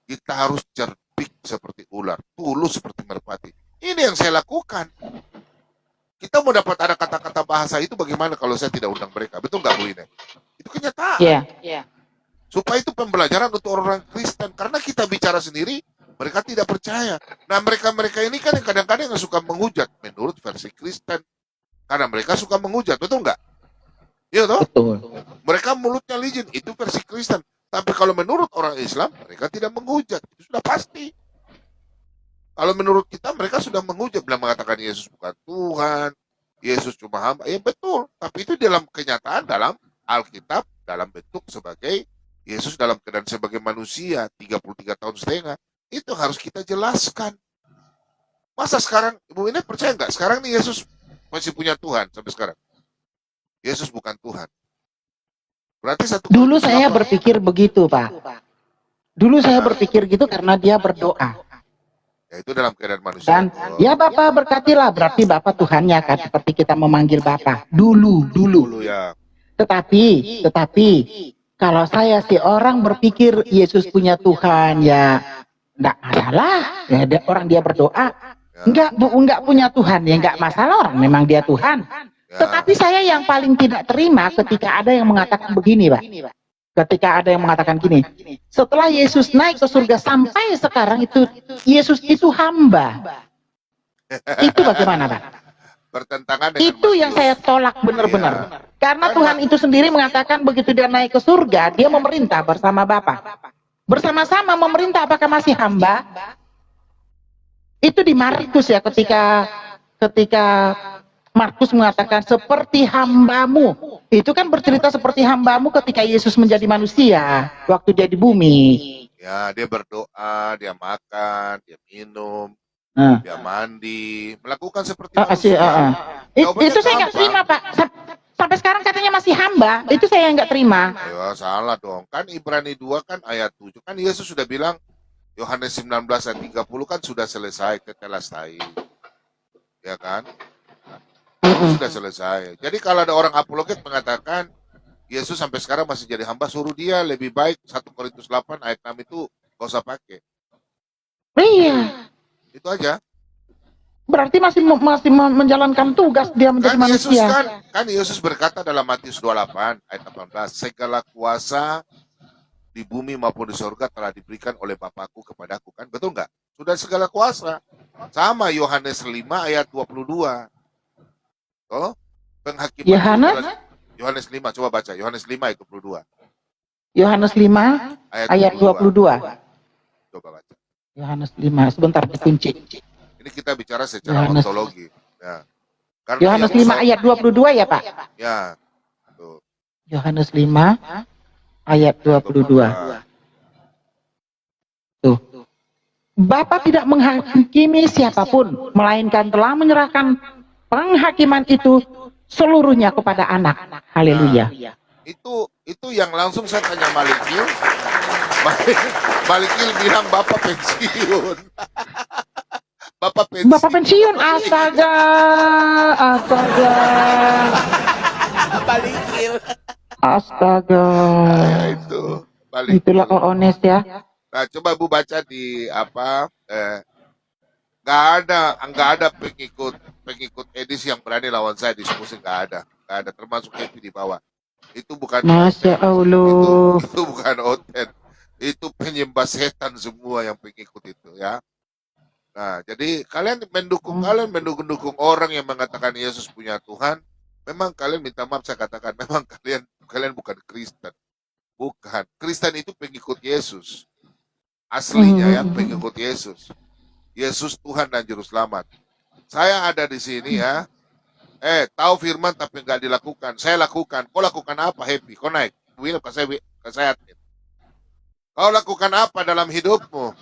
kita harus cerdik seperti ular, tulus seperti merpati. Ini yang saya lakukan. Kita mau dapat ada kata-kata bahasa itu bagaimana kalau saya tidak undang mereka? Betul nggak Bu Ine? Itu kenyataan. Iya. Supaya itu pembelajaran untuk orang Kristen. Karena kita bicara sendiri, Mereka tidak percaya. Nah, mereka-mereka ini kan yang kadang-kadang yang suka menghujat menurut versi Kristen. Karena mereka suka menghujat, betul nggak? Iya toh? Betul. Mereka mulutnya licin, itu versi Kristen. Tapi kalau menurut orang Islam, mereka tidak menghujat. Itu sudah pasti. Kalau menurut kita, mereka sudah menghujat. Bilang mengatakan Yesus bukan Tuhan, Yesus cuma hamba. Ya betul. Tapi itu dalam kenyataan, dalam Alkitab, dalam bentuk sebagai Yesus dalam keadaan sebagai manusia, 33 tahun setengah. Itu harus kita jelaskan. Masa sekarang, Ibu ini percaya nggak? Sekarang nih Yesus masih punya Tuhan sampai sekarang. Yesus bukan Tuhan. Berarti satu Dulu Korintus saya 8. berpikir begitu, Pak. Dulu saya berpikir gitu karena dia berdoa. Ya itu dalam keadaan manusia. Dan ya Bapak berkatilah, berarti Bapak Tuhannya kan, seperti kita memanggil Bapak. Dulu. Dulu ya. Tetapi, kalau saya sih orang berpikir Yesus punya Tuhan, ya enggak masalah. Ya, orang dia berdoa, enggak punya Tuhan, ya enggak masalah, orang memang dia Tuhan. Tetapi saya yang paling tidak terima ketika ada yang mengatakan begini, Pak. Ketika ada yang mengatakan gini, setelah Yesus naik ke surga sampai sekarang itu Yesus itu hamba. Itu bagaimana, Pak? Bertentangan dengan Itu yang saya tolak benar-benar. Karena Tuhan itu sendiri mengatakan begitu dia naik ke surga, dia memerintah bersama Bapa. Bersama-sama memerintah, apakah masih hamba? Itu di Markus ya, ketika Markus mengatakan seperti hambamu. Itu kan bercerita seperti hambamu ketika Yesus menjadi manusia waktu dia di bumi. Ya, dia berdoa, dia makan, dia minum, dia mandi, melakukan seperti manusia. Itu saya nggak terima, Pak. Sampai sekarang katanya masih hamba. Itu saya nggak terima. Ya, salah dong. Kan Ibrani 2 kan ayat 7. Kan Yesus sudah bilang, Yohanes 19 ayat 30 kan sudah selesai tetelestai. Ya kan? Sudah selesai. Jadi kalau ada orang apologet mengatakan Yesus sampai sekarang masih jadi hamba, suruh dia lebih baik 1 Korintus 8 ayat 6 itu gak usah pakai. Iya. Itu aja. Berarti masih menjalankan tugas dia menjadi manusia. Kan Yesus berkata dalam Matius 28 ayat 18, segala kuasa di bumi maupun di surga telah diberikan oleh Bapakku kepadaku. Kan betul nggak? Sudah segala kuasa. Sama Yohanes 5 ayat 22. Oh, penghakiman Yohanes 5, coba baca Yohanes 5 ayat 22. Yohanes 5 ayat 22. Coba baca. Yohanes 5, sebentar dikunci. Ini kita bicara secara ontologi. Ya. Karena Yohanes 5 ayat 22 ya, Pak? Ya. Tuh. Yohanes 5 ayat 22. Tuh. Bapa tidak menghakimi siapapun, melainkan telah menyerahkan penghakiman itu seluruhnya kepada anak. Haleluya. Itu yang langsung saya tanya Malikil. Malikil bilang Bapak pensiun. Bapak pensiun. Astaga. Malikil. Astaga. Ya, itu. Malikil. Itulah honest ya. Nah, coba Bu baca di apa? Nggak ada pengikut edisi yang berani lawan saya diskusi, nggak ada termasuk Happy di bawah. Itu bukan Masya Allah. itu bukan oten, itu penyembah setan semua yang pengikut itu ya. Nah, jadi kalian mendukung orang yang mengatakan Yesus punya Tuhan. Memang kalian minta maaf saya katakan, memang kalian bukan Kristen. Bukan. Kristen itu pengikut Yesus. Aslinya ya pengikut Yesus. Yesus Tuhan dan Juru Selamat. Saya ada di sini ya. Tahu firman tapi nggak dilakukan. Saya lakukan. Kau lakukan apa, Happy? Kau naik. Will ke saya. Kau lakukan apa dalam hidupmu?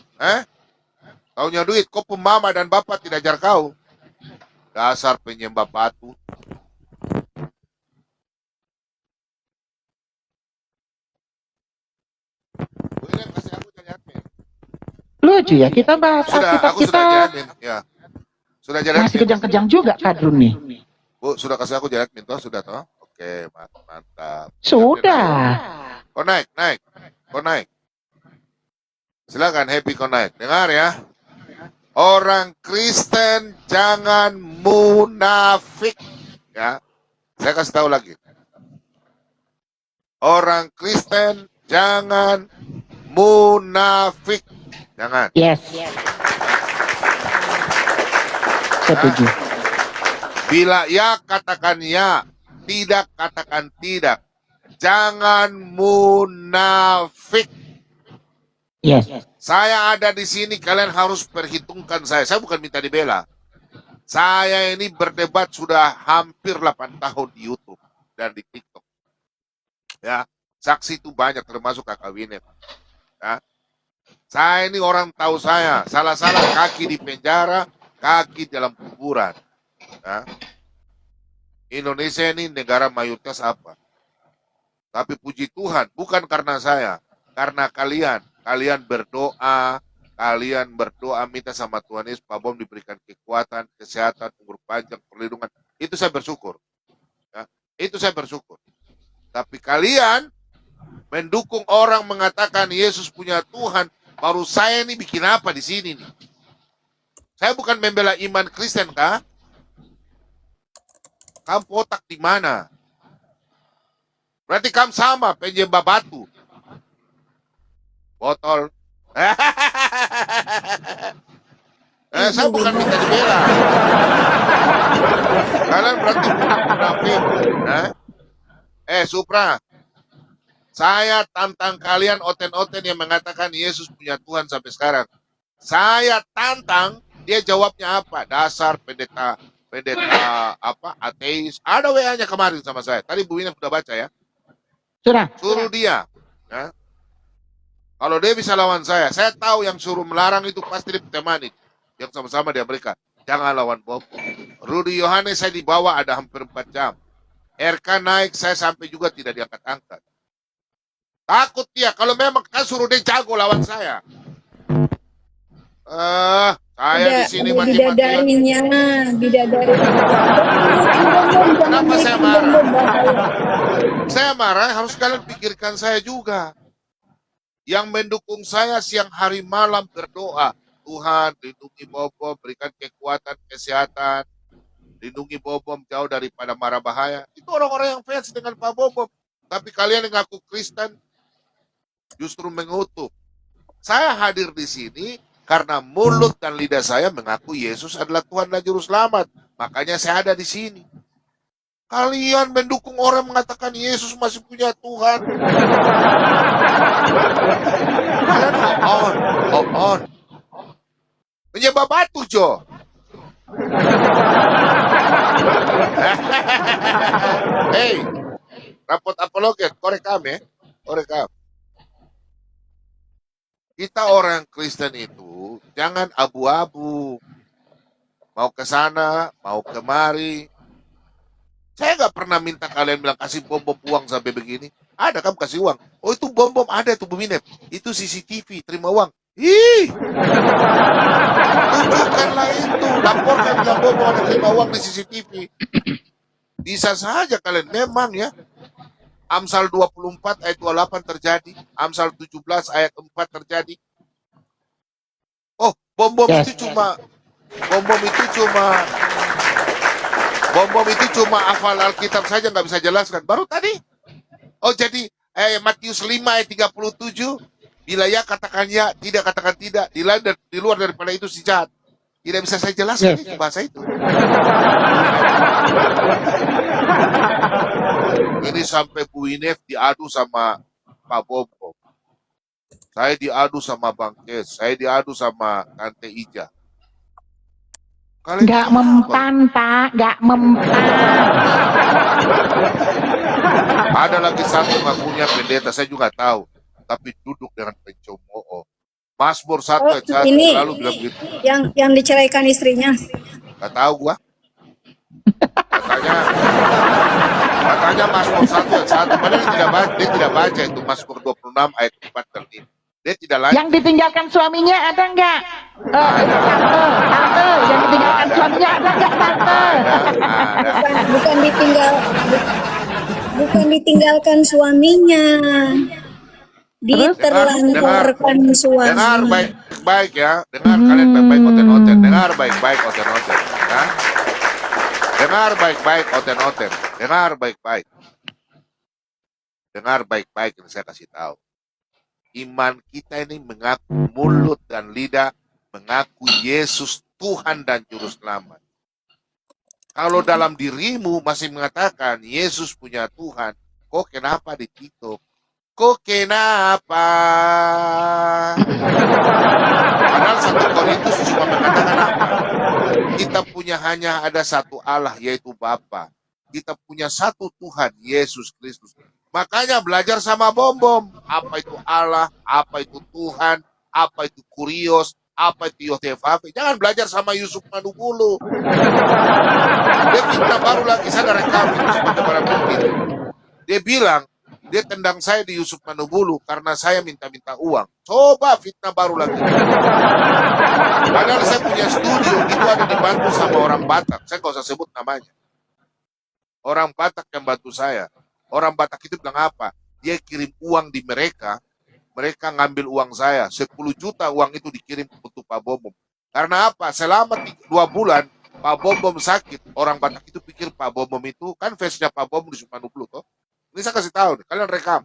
Taunya duit. Kau pemama dan bapak tidak ajar kau. Dasar penyembah batu. William kasih aku jadi admin. Lucu ya, kita bahas Alkitab Aku kita sudah jadi admin. Ya. Sudah jadi masih kejang-kejang juga Kadrun nih. Bu, sudah kasih aku jadi admin toh? Sudah toh? Oke, mantap. Sudah. Kau naik. Kau naik. Silakan Happy kau naik. Dengar ya. Orang Kristen jangan munafik. Ya. Saya kasih tahu lagi. Orang Kristen jangan munafik. Jangan. Yes. Setuju. Bila ya, katakan ya. Tidak, katakan tidak. Jangan munafik. Yes. Saya ada di sini, kalian harus perhitungkan saya. Saya bukan minta dibela. Saya ini berdebat sudah hampir 8 tahun di YouTube dan di TikTok. Ya, saksi itu banyak termasuk Kakak Winet. Ya. Saya ini orang tahu saya, salah-salah kaki di penjara, kaki dalam kuburan. Ya. Indonesia ini negara mayoritas apa? Tapi puji Tuhan, bukan karena saya, karena kalian. Kalian berdoa, minta sama Tuhan Yesus, Pak Bom diberikan kekuatan, kesehatan, umur panjang, perlindungan. Itu saya bersyukur. Ya. Itu saya bersyukur. Tapi kalian mendukung orang mengatakan Yesus punya Tuhan, baru saya ini bikin apa di sini nih? Saya bukan membela iman Kristen, kah? Kamu otak di mana? Berarti kamu sama penyembah batu. Botol. Saya bukan minta dibela. Kalian berarti munafik. Supra. Saya tantang kalian oten-oten yang mengatakan Yesus punya Tuhan sampai sekarang. Saya tantang, dia jawabnya apa? Dasar pendeta apa? Ateis. Ada WA-nya kemarin sama saya. Tadi Bu Ina sudah baca ya. Sudah. Suruh dia. Ya. Kalau dia bisa lawan saya tahu yang suruh melarang itu pasti dia temani. Yang sama-sama di Amerika. Jangan lawan Bob. Rudy Yohanes saya dibawa ada hampir 4 jam. RK naik saya sampai juga tidak diangkat-angkat. Takut dia. Kalau memang kan suruh dia jago lawan saya. Saya di sini mati-matian. Bidadarinya. Kenapa saya marah? Saya marah, harus kalian pikirkan saya juga. Yang mendukung saya siang hari malam berdoa. Tuhan, lindungi Bobom, berikan kekuatan, kesehatan. Lindungi Bobom jauh daripada mara bahaya. Itu orang-orang yang fans dengan Pak Bobom. Tapi kalian yang ngaku Kristen justru mengutuk. Saya hadir di sini karena mulut dan lidah saya mengaku Yesus adalah Tuhan dan Juru Selamat. Makanya saya ada di sini. Kalian mendukung orang mengatakan Yesus masih punya Tuhan. Kalian on. Menyembah batu, Jo. Hei, rapot apologet, korekam ya. Korekam. Kita orang Kristen itu jangan abu-abu. Mau ke sana, mau kemari. Saya nggak pernah minta kalian bilang kasih bom-bom uang sampai begini. Ada kamu kasih uang. Oh itu bom-bom ada tuh Bu Minep. Itu CCTV, terima uang. Ih, tunjukkanlah itu. Laporkan bilang bom-bom ada terima uang di CCTV. Bisa saja kalian memang ya. Amsal 24 ayat 28 terjadi. Amsal 17 ayat 4 terjadi. Oh, bom-bom itu cuma Bom-bom itu cuma hafal Alkitab saja, nggak bisa jelaskan. Baru tadi. Oh jadi Matius 5 ayat 37. Bila ya katakan ya, tidak katakan tidak. Di luar daripada itu si jahat. Tidak bisa saya jelaskan itu bahasa itu. Ini sampai Bu Inef diadu sama Pak Bobom. Saya diadu sama Bang Kes. Saya diadu sama Tante Ija. Gak mempan, Pak. Gak mempan. Ada lagi satu ngakunya pendeta, saya juga tahu. Tapi duduk dengan pencomooh. Mazmur 1 ayat 1 ini selalu bilang gitu. yang diceraikan istrinya. Gak tahu gua. Katanya Mazmur 1 ayat 1. Padahal dia tidak baca itu Mazmur 26 ayat 4 dan 5. Dia tidak lanjut. Yang ditinggalkan suaminya ada nggak? Tante, yang ditinggalkan suaminya ada nggak, Tante? Bukan ditinggalkan suaminya. Diterlantarkan suami. Dengar baik-baik ya. Dengar kalian baik-baik oten-oten. Dengar baik-baik oten-oten. Ya? Dengar baik-baik oten-oten. Dengar baik-baik. Dengar baik-baik yang saya kasih tahu. Iman kita ini mengaku mulut dan lidah, mengaku Yesus Tuhan dan Juru Selamat. Kalau dalam dirimu masih mengatakan Yesus punya Tuhan, kok kenapa di TikTok? Kok kenapa? Padahal 1 Korintus cuma mengatakan apa? Kita punya hanya ada satu Allah, yaitu Bapa. Kita punya satu Tuhan, Yesus Kristus. Makanya belajar sama Bom-Bom. Apa itu Allah, apa itu Tuhan, apa itu Kurios, apa itu Yotefafe. Jangan belajar sama Yusuf Manubulu. Dia fitnah baru lagi, saya ada rekam itu sebagai barang bukti. Dia bilang, dia tendang saya di Yusuf Manubulu karena saya minta-minta uang. Coba fitnah baru lagi. Padahal saya punya studio, itu ada dibantu sama orang Batak. Saya nggak usah sebut namanya. Orang Batak yang bantu saya. Orang Batak itu bilang apa? Dia kirim uang di mereka ngambil uang saya. 10 juta uang itu dikirim untuk Pak Bom-Bom. Karena apa? Selama 2 bulan, Pak Bom-Bom sakit. Orang Batak itu pikir Pak Bom-Bom itu, kan face-nya Pak Bom-Bom di Sumanubulu toh. Ini saya kasih tahu, kalian rekam.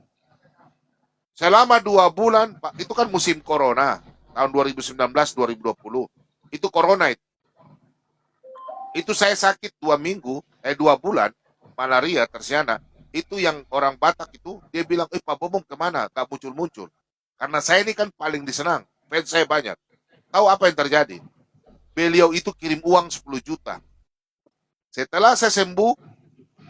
Selama 2 bulan, Pak, itu kan musim corona. Tahun 2019-2020. Itu corona itu. Itu saya sakit 2 bulan, malaria, tersiana. Itu yang orang Batak itu, dia bilang, Pak Bom-Bom kemana? Gak muncul-muncul. Karena saya ini kan paling disenang. Fans saya banyak. Tahu apa yang terjadi? Beliau itu kirim uang 10 juta. Setelah saya sembuh,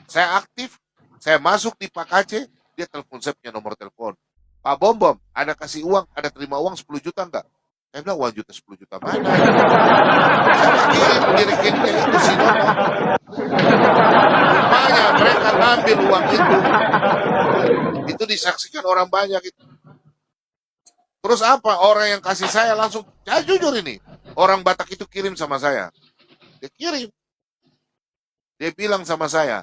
saya aktif, saya masuk di Pak Aceh, dia telepon saya punya nomor telepon. Pak Bom-Bom, ada kasih uang, ada terima uang 10 juta enggak? Saya bilang, uang 10 juta mana? Saya kirim di rekeningnya itu si Nono. Rupanya mereka ambil uang itu. Itu disaksikan orang banyak itu. Terus apa? Orang yang kasih saya langsung, saya jujur ini. Orang Batak itu kirim sama saya. Dia kirim. Dia bilang sama saya,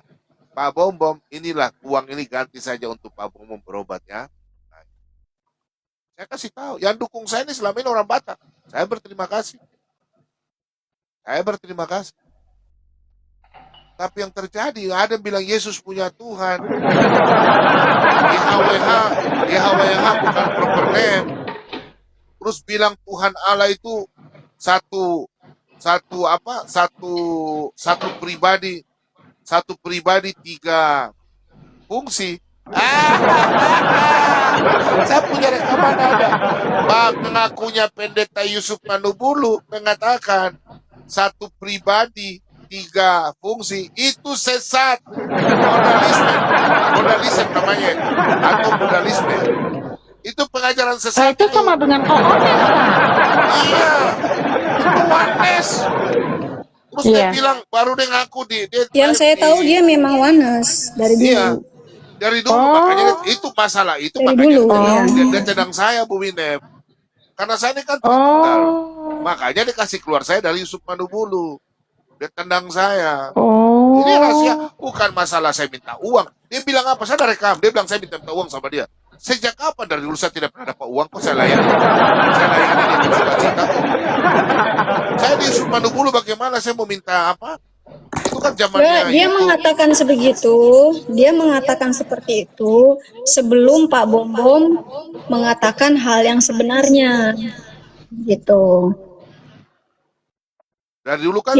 Pak Bom-Bom, inilah uang ini ganti saja untuk Pak Bom-Bom berobat ya. Nah, saya kasih tahu, yang dukung saya ini selama ini orang Batak. Saya berterima kasih. Saya berterima kasih. Tapi yang terjadi, ada yang bilang Yesus punya Tuhan. YHWH bukan proper name. Terus bilang Tuhan Allah itu satu pribadi, 3 fungsi. Saya punya rekaman ada. Mengakunya Pendeta Yusuf Manubulu mengatakan 1 pribadi 3 fungsi, itu sesat. Modalisme namanya itu, atau modalisme. Itu pengajaran sesat. Itu sama dengan Oneness, Pak. Iya, itu oneness. Terus dia bilang, baru dia ngaku Yang saya tahu dia memang oneness dari dulu. Iya, dari dulu. Makanya itu masalah itu, Dari makanya dulu, iya. dia tendang saya, Bu Winem. Karena saya ini kan tunggal. Makanya dia kasih keluar saya dari Yusuf Manubulu. Dia tendang saya. Ini rahasia, bukan masalah saya minta uang. Dia bilang apa? Saya ada rekam. Dia bilang saya minta uang sama dia. Sejak kapan dari dulu saya tidak pernah dapat uang? Kok saya layani? Saya layani dia suka cinta kok. Saya di Yusuf Manubulu bagaimana saya mau minta apa? Itu kan zamannya. Dia mengatakan sebegitu, dia mengatakan seperti itu sebelum Pak Bom-Bom mengatakan hal yang sebenarnya. Gitu. Dari dulu kan